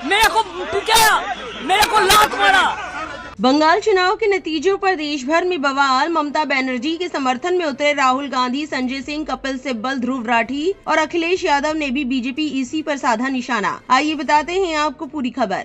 मेरे को पिटाया, मेरे को लात मारा। बंगाल चुनाव के नतीजों पर देश भर में बवाल। ममता बनर्जी के समर्थन में उतरे राहुल गांधी, संजय सिंह, कपिल सिब्बल, ध्रुव राठी और अखिलेश यादव ने भी बीजेपी ईसी पर साधा निशाना। आइए बताते हैं आपको पूरी खबर।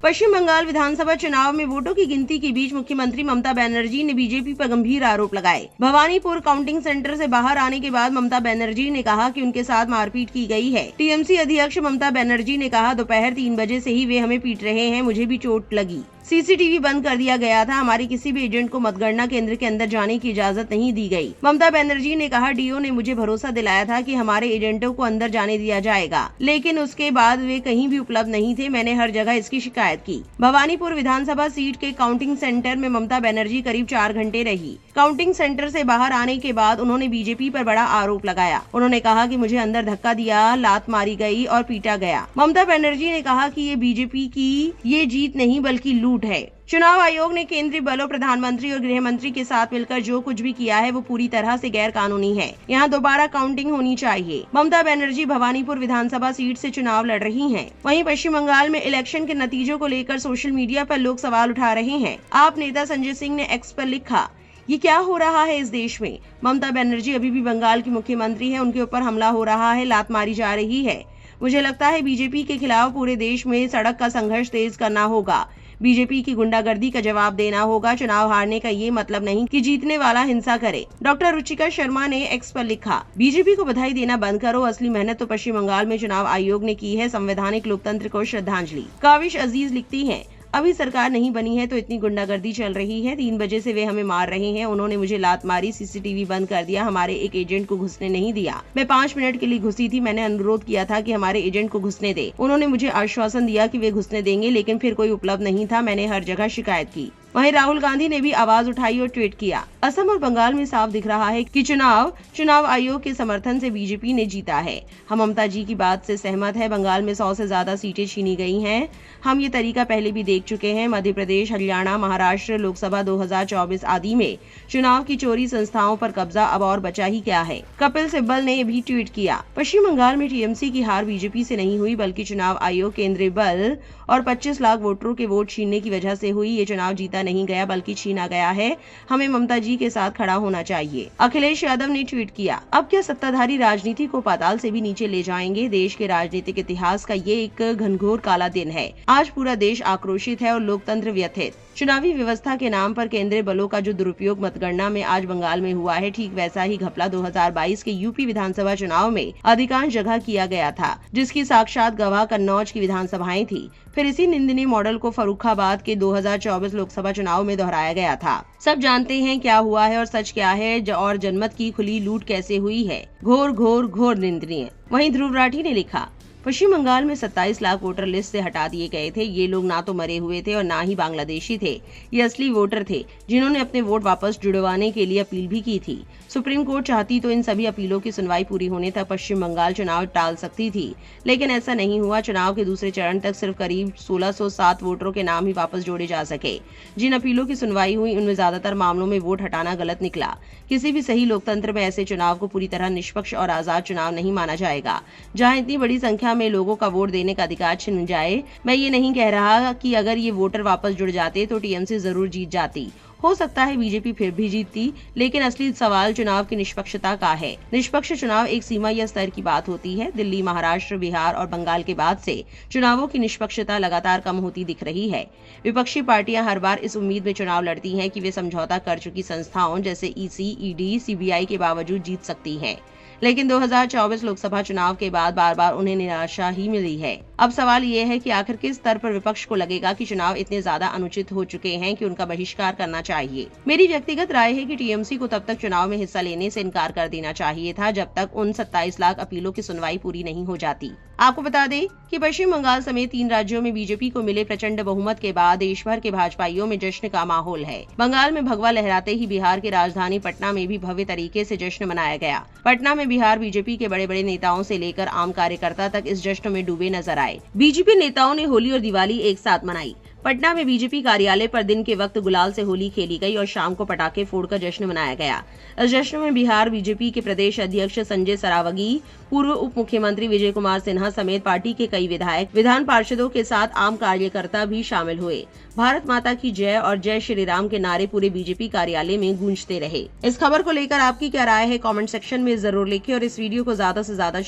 पश्चिम बंगाल विधानसभा चुनाव में वोटों की गिनती के बीच मुख्यमंत्री ममता बनर्जी ने बीजेपी पर गंभीर आरोप लगाए। भवानीपुर काउंटिंग सेंटर से बाहर आने के बाद ममता बनर्जी ने कहा कि उनके साथ मारपीट की गई है। टीएमसी अध्यक्ष ममता बनर्जी ने कहा, दोपहर 3 बजे से ही वे हमें पीट रहे हैं, मुझे भी चोट लगी। सीसीटीवी बंद कर दिया गया था। हमारे किसी भी एजेंट को मतगणना केंद्र के अंदर जाने की इजाजत नहीं दी गई। ममता बनर्जी ने कहा, डीओ ने मुझे भरोसा दिलाया था कि हमारे एजेंटों को अंदर जाने दिया जाएगा, लेकिन उसके बाद वे कहीं भी उपलब्ध नहीं थे। मैंने हर जगह इसकी शिकायत की। भवानीपुर विधानसभा सीट के काउंटिंग सेंटर में ममता बनर्जी करीब 4 घंटे रही। काउंटिंग सेंटर से बाहर आने के बाद उन्होंने बीजेपी पर बड़ा आरोप लगाया। उन्होंने कहा कि मुझे अंदर धक्का दिया, लात मारी गई और पीटा गया। ममता बनर्जी ने कहा कि ये बीजेपी की ये जीत नहीं बल्कि लूट है। चुनाव आयोग ने केंद्रीय बलों, प्रधानमंत्री और गृह मंत्री के साथ मिलकर जो कुछ भी किया है वो पूरी तरह से गैर कानूनी है। यहाँ दोबारा काउंटिंग होनी चाहिए। ममता बनर्जी भवानीपुर विधानसभा सीट से चुनाव लड़ रही हैं। वहीं पश्चिम बंगाल में इलेक्शन के नतीजों को लेकर सोशल मीडिया पर लोग सवाल उठा रहे हैं। आप नेता संजय सिंह ने एक्स पर लिखा, ये क्या हो रहा है इस देश में? ममता बनर्जी अभी भी बंगाल की मुख्यमंत्री है, उनके ऊपर हमला हो रहा है, लात मारी जा रही है। मुझे लगता है बीजेपी के खिलाफ पूरे देश में सड़क का संघर्ष तेज करना होगा। बीजेपी की गुंडागर्दी का जवाब देना होगा। चुनाव हारने का ये मतलब नहीं कि जीतने वाला हिंसा करे। डॉक्टर रुचिका शर्मा ने एक्स पर लिखा, बीजेपी को बधाई देना बंद करो, असली मेहनत तो पश्चिम बंगाल में चुनाव आयोग ने की है। संवैधानिक लोकतंत्र को श्रद्धांजलि। काविश अजीज लिखती हैं, अभी सरकार नहीं बनी है तो इतनी गुंडागर्दी चल रही है। 3 बजे से वे हमें मार रहे हैं। उन्होंने मुझे लात मारी, सीसीटीवी बंद कर दिया, हमारे एक एजेंट को घुसने नहीं दिया। मैं 5 मिनट के लिए घुसी थी। मैंने अनुरोध किया था कि हमारे एजेंट को घुसने दे। उन्होंने मुझे आश्वासन दिया कि वे घुसने देंगे, लेकिन फिर कोई उपलब्ध नहीं था। मैंने हर जगह शिकायत की। वहीं राहुल गांधी ने भी आवाज उठाई और ट्वीट किया। असम और बंगाल में साफ दिख रहा है कि चुनाव आयोग के समर्थन से बीजेपी ने जीता है। हम ममता जी की बात से सहमत है। बंगाल में 100 से ज्यादा सीटें छीनी गई हैं। हम ये तरीका पहले भी देख चुके हैं। मध्य प्रदेश, हरियाणा, महाराष्ट्र, लोकसभा 2024 आदि में चुनाव की चोरी, संस्थाओं पर कब्जा, अब और बचा ही क्या है। कपिल सिब्बल ने भी ट्वीट किया। पश्चिम बंगाल में टीएमसी की हार बीजेपी से नहीं हुई, बल्कि चुनाव आयोग, केंद्रीय बल और 25 लाख वोटरों के वोट छीनने की वजह से हुई। ये चुनाव जीता नहीं गया बल्कि छीना गया है। हमें ममता जी के साथ खड़ा होना चाहिए। अखिलेश यादव ने ट्वीट किया, अब क्या सत्ताधारी राजनीति को पाताल से भी नीचे ले जाएंगे? देश के राजनीतिक इतिहास का ये एक घनघोर काला दिन है। आज पूरा देश आक्रोशित है और लोकतंत्र व्यथित। चुनावी व्यवस्था के नाम पर केंद्रीय बलों का जो दुरुपयोग मतगणना में आज बंगाल में हुआ है, ठीक वैसा ही घपला 2022 के यूपी विधानसभा चुनाव में अधिकांश जगह किया गया था, जिसकी साक्षात गवाह कन्नौज की विधानसभाएं थी। फिर इसी निंदनीय मॉडल को फर्रुखाबाद के 2024 लोकसभा चुनाव में दोहराया गया था। सब जानते हैं क्या हुआ है और सच क्या है और जनमत की खुली लूट कैसे हुई है। घोर घोर घोर निंदनीय। वहीं ध्रुव राठी ने लिखा, पश्चिम बंगाल में 27 लाख वोटर लिस्ट से हटा दिए गए थे। ये लोग ना तो मरे हुए थे और ना ही बांग्लादेशी थे। ये असली वोटर थे जिन्होंने अपने वोट वापस जुड़वाने के लिए अपील भी की थी। सुप्रीम कोर्ट चाहती तो इन सभी अपीलों की सुनवाई पूरी होने तक पश्चिम बंगाल चुनाव टाल सकती थी, लेकिन ऐसा नहीं हुआ। चुनाव के दूसरे चरण तक सिर्फ करीब 1607 वोटरों के नाम ही वापस जोड़े जा सके। जिन अपीलों की सुनवाई हुई उनमें ज्यादातर मामलों में वोट हटाना गलत निकला। किसी भी सही लोकतंत्र में ऐसे चुनाव को पूरी तरह निष्पक्ष और आजाद चुनाव नहीं माना जाएगा, जहाँ इतनी बड़ी संख्या में लोगों का वोट देने का अधिकार छिन जाए। मैं ये नहीं कह रहा कि अगर ये वोटर वापस जुड़ जाते तो टीएमसी जरूर जीत जाती। हो सकता है बीजेपी फिर भी जीतती, लेकिन असली सवाल चुनाव की निष्पक्षता का है। निष्पक्ष चुनाव एक सीमा या स्तर की बात होती है। दिल्ली, महाराष्ट्र, बिहार और बंगाल के बाद से चुनावों की निष्पक्षता लगातार कम होती दिख रही है। विपक्षी पार्टियां हर बार इस उम्मीद में चुनाव लड़ती हैं कि वे समझौता कर चुकी संस्थाओं जैसे ईसी, ईडी, सीबीआई के बावजूद जीत सकती हैं, लेकिन 2024 लोकसभा चुनाव के बाद बार बार उन्हें निराशा ही मिली है। अब सवाल ये है कि आखिर किस स्तर पर विपक्ष को लगेगा कि चुनाव इतने ज्यादा अनुचित हो चुके हैं कि उनका बहिष्कार करना चाहिए। मेरी व्यक्तिगत राय है कि टीएमसी को तब तक चुनाव में हिस्सा लेने से इनकार कर देना चाहिए था जब तक उन 27 लाख अपीलों की सुनवाई पूरी नहीं हो जाती। आपको बता दें कि पश्चिम बंगाल समेत 3 राज्यों में बीजेपी को मिले प्रचंड बहुमत के बाद देश भर के भाजपाइयों में जश्न का माहौल है। बंगाल में भगवा लहराते ही बिहार की राजधानी पटना में भी भव्य तरीके से जश्न मनाया गया। पटना में बिहार बीजेपी के बड़े बड़े नेताओं से लेकर आम कार्यकर्ता तक इस जश्न में डूबे नजर आए। बीजेपी नेताओं ने होली और दिवाली एक साथ मनाई। पटना में बीजेपी कार्यालय पर दिन के वक्त गुलाल से होली खेली गई और शाम को पटाखे फोड़कर जश्न मनाया गया। इस जश्न में बिहार बीजेपी के प्रदेश अध्यक्ष संजय सरावगी, पूर्व उप मुख्यमंत्री विजय कुमार सिन्हा समेत पार्टी के कई विधायक, विधान पार्षदों के साथ आम कार्यकर्ता भी शामिल हुए। भारत माता की जय और जय श्री राम के नारे पूरे बीजेपी कार्यालय में गूंजते रहे। इस खबर को लेकर आपकी क्या राय है, कमेंट सेक्शन में जरूर लिखें और इस वीडियो को ज्यादा से ज्यादा